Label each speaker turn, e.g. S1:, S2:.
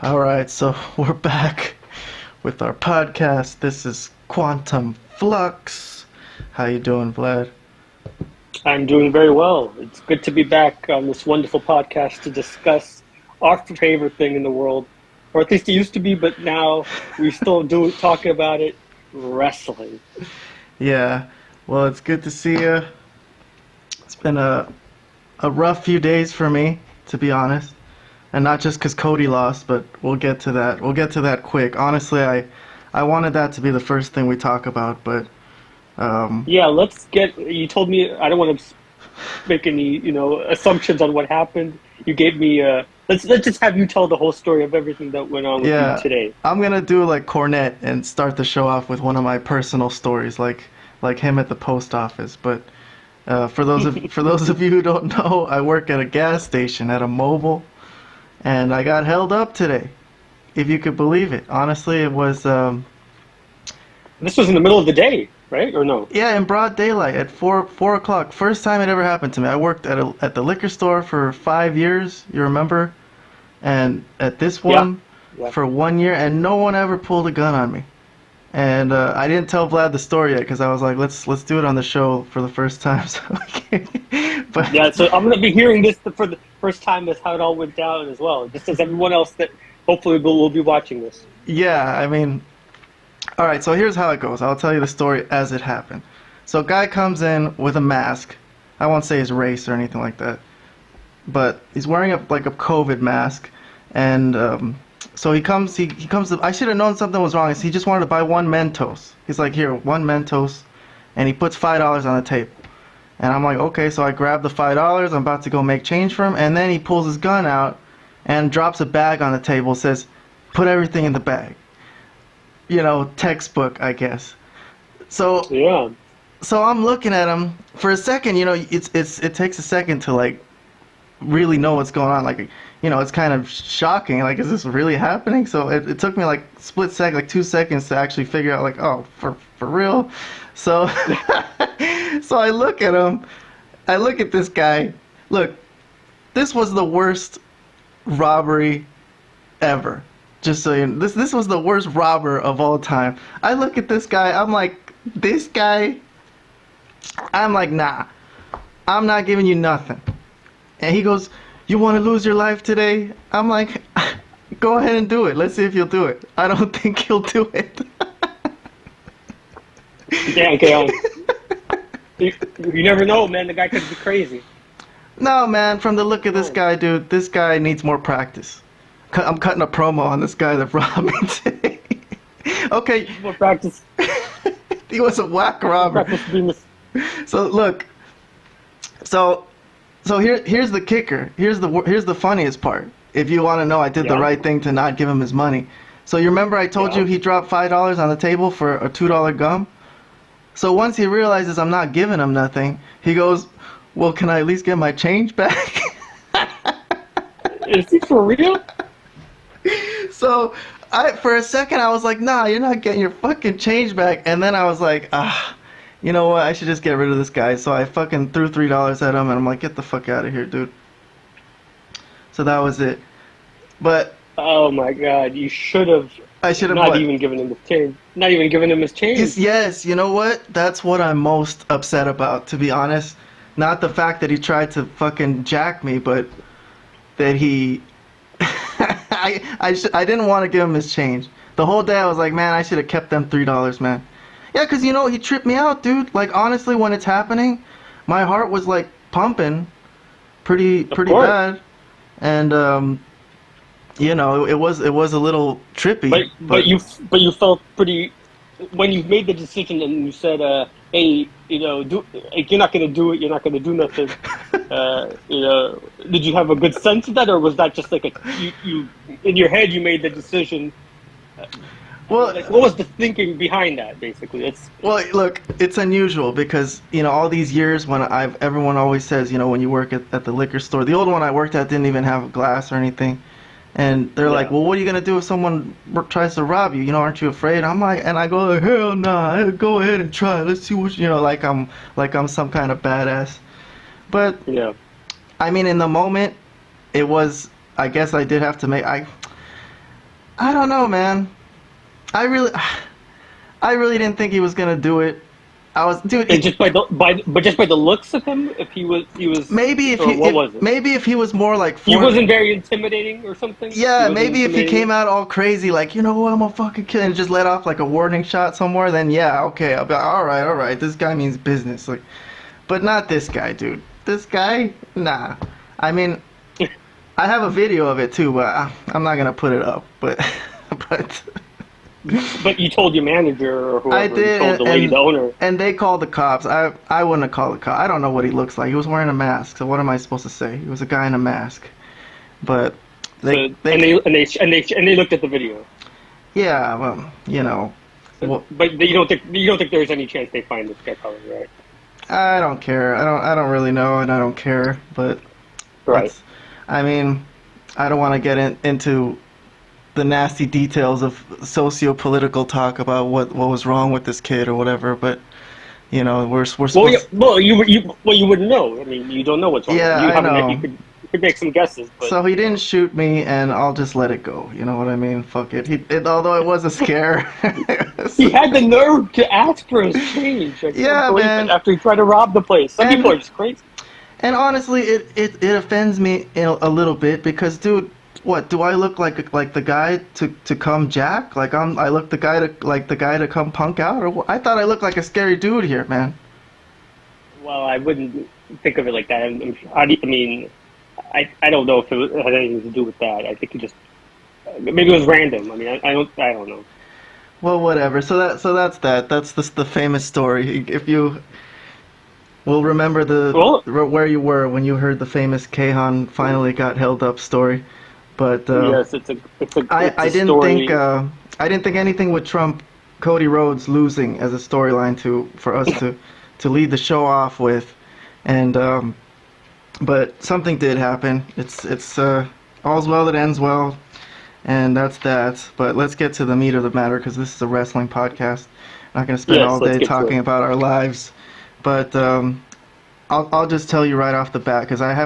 S1: All right, so we're back with our podcast. This is Quantum Flux. How you doing, Vlad?
S2: I'm doing very well. It's good to be back on this wonderful podcast to discuss our favorite thing in the world, or at least it used to be, but now we still do talking about it, wrestling.
S1: Yeah, well, it's good to see you. It's been a rough few days for me, to be honest, and not just because Cody lost, but we'll get to that. We'll get to that quick. Honestly, I wanted that to be the first thing we talk about, but um,
S2: Yeah, let's get. You told me I don't want to make any, assumptions on what happened. You gave me. Let's just have you tell the whole story of everything that went on with you
S1: yeah,
S2: today.
S1: I'm gonna do like Cornette and start the show off with one of my personal stories, like him at the post office, but. For those of you who don't know, I work at a gas station at a mobile, and I got held up today. If you could believe it, honestly, it was
S2: This was in the middle of the day, right? Or no?
S1: yeah, in broad daylight at four o'clock. First time it ever happened to me. I worked at the liquor store for 5 years. You remember? And at this
S2: Yeah,
S1: one
S2: yeah.
S1: for 1 year, and no one ever pulled a gun on me. And I didn't tell Vlad the story yet because I was like, let's do it on the show for the first time. So,
S2: Yeah,
S1: but
S2: so I'm going to be hearing this for the first time as how it all went down as well, just as everyone else that hopefully will be watching this.
S1: yeah, I mean, all right. So here's how it goes. I'll tell you the story as it happened. So guy comes in with a mask. I won't say his race or anything like that, but he's wearing like a COVID mask, and so he comes. He comes. I should have known something was wrong. He just wanted to buy one Mentos. He's like, here, one Mentos, and he puts $5 on the table. And I'm like, okay, so I grab the $5. I'm about to go make change for him, and then he pulls his gun out and drops a bag on the table. Says, put everything in the bag. Textbook, I guess. So
S2: Yeah.
S1: so I'm looking at him for a second. It takes a second to like really know what's going on. Like, it's kind of shocking. Like, is this really happening? So it took me like split second, like 2 seconds to actually figure out like, oh, for real. So so I look at him. I look at this guy. Look, this was the worst robbery ever. Just so you know, this was the worst robber of all time. I look at this guy. I'm like, this guy. I'm like, nah. I'm not giving you nothing. And he goes, you want to lose your life today? I'm like, go ahead and do it. Let's see if you'll do it. I don't think he'll do it.
S2: Damn, Kayhan. You never know, man. The guy could be crazy.
S1: No, man, from the look of this
S2: Oh.
S1: guy, dude, this guy needs more practice. I'm cutting a promo on this guy that robbed me today. Okay,
S2: More practice.
S1: he was a whack
S2: More
S1: robber.
S2: practice being this.
S1: So look, so here's the kicker. Here's the funniest part. If you want to know, I did the
S2: Yeah.
S1: right thing to not give him his money. So you remember I told
S2: Yeah.
S1: you he dropped $5 on the table for a $2 gum? So once he realizes I'm not giving him nothing, he goes, "Well, can I at least get my change back?"
S2: Is he for real?
S1: So for a second I was like, "Nah, you're not getting your fucking change back." And then I was like, "Ah, you know what? I should just get rid of this guy." So I fucking threw $3 at him, and I'm like, "Get the fuck out of here, dude." So that was it. But
S2: Oh my God! You should have
S1: I should have
S2: not
S1: what?
S2: even given him his change. Not even given him his
S1: Yes,
S2: change.
S1: yes, you know what? That's what I'm most upset about, to be honest. Not the fact that he tried to fucking jack me, but that he I didn't want to give him his change. The whole day I was like, man, I should have kept them $3, man. Yeah, 'cause he tripped me out, dude. Like honestly, when it's happening, my heart was like pumping
S2: Of
S1: pretty
S2: course.
S1: bad, and it was a little
S2: But
S1: trippy,
S2: but
S1: but
S2: you but you felt pretty when you made the decision and you said, "Hey, like, you're not gonna do it. You're not gonna do nothing." Did you have a good sense of that, or was that just like you in your head you made the decision?
S1: well,
S2: Like, what was the thinking behind that? Basically, it's
S1: well, look, it's unusual because all these years when everyone always says when you work at the liquor store. The old one I worked at didn't even have glass or anything. And they're like,
S2: yeah,
S1: well, what are you gonna do if someone tries to rob you? Aren't you afraid? I'm like, and I go, like, hell nah, go ahead and try. Let's see what like I'm some kind of badass. But
S2: yeah.
S1: I mean, in the moment, it was. I guess I did have to make. I don't know, man. I really, I really didn't think he was gonna do it. I was, dude.
S2: And just but just by the looks of him, if he was,
S1: Maybe if he,
S2: or what was it?
S1: maybe if he was more like
S2: He
S1: for,
S2: wasn't very intimidating or something. He
S1: yeah,
S2: wasn't
S1: maybe if he came
S2: intimidating.
S1: out all crazy, like, you know what, I'm a fucking kid, and just let off like a warning shot somewhere, then yeah, okay, I'll be like, all right, this guy means business, like, but not this guy, dude. This guy, nah. I mean, I have a video of it too, but I'm not gonna put it up, but, but.
S2: But you told your manager or
S1: I
S2: whoever. You
S1: did,
S2: told the lady, the owner.
S1: and they called the cops. I wouldn't have called the cops. I don't know what he looks like. He was wearing a mask. So what am I supposed to say? He was a guy in a mask. But
S2: So and they looked at the video.
S1: yeah, well, you know,
S2: So,
S1: well,
S2: but you don't think there's any chance they find this guy, probably, right?
S1: I don't care. I don't really know, and I don't care. But
S2: Right.
S1: it's, I mean, I don't want to get into the nasty details of socio-political talk about what was wrong with this kid or whatever. But you know, we're
S2: Well,
S1: supposed.
S2: you wouldn't know. I mean, you don't know what's wrong.
S1: Yeah,
S2: You
S1: I
S2: haven't.
S1: know.
S2: You could make some guesses, but
S1: So he didn't shoot me, and I'll just let it go. You know what I mean? Fuck it. Although it was a scare.
S2: he had the nerve to ask for his change. I can't
S1: Yeah,
S2: believe it.
S1: man.
S2: After he tried to rob the place, some people
S1: And
S2: are just crazy.
S1: and honestly, it offends me a little bit because, dude, what do I look like the guy to come jack? Like I look the guy to come punk out, or what? I thought I looked like a scary dude here, man.
S2: Well, I wouldn't think of it like that. I mean, I don't know if it had anything to do with that. I think it just maybe it was random. I mean, I don't know.
S1: Well, whatever. So that's that. That's the famous story. If you will remember
S2: Well,
S1: where you were when you heard the famous Kayhan finally got held up story. But
S2: yes, it's
S1: I
S2: a
S1: didn't think
S2: story.
S1: I didn't think anything would trump Cody Rhodes losing as a storyline for us to lead the show off with, and but something did happen. It's all's well that ends well, and that's that. But let's get to the meat of the matter because this is a wrestling podcast. I'm not gonna spend all
S2: Yes, let's
S1: day
S2: get to
S1: talking
S2: it.
S1: about our lives, but I'll just tell you right off the bat because I haven't.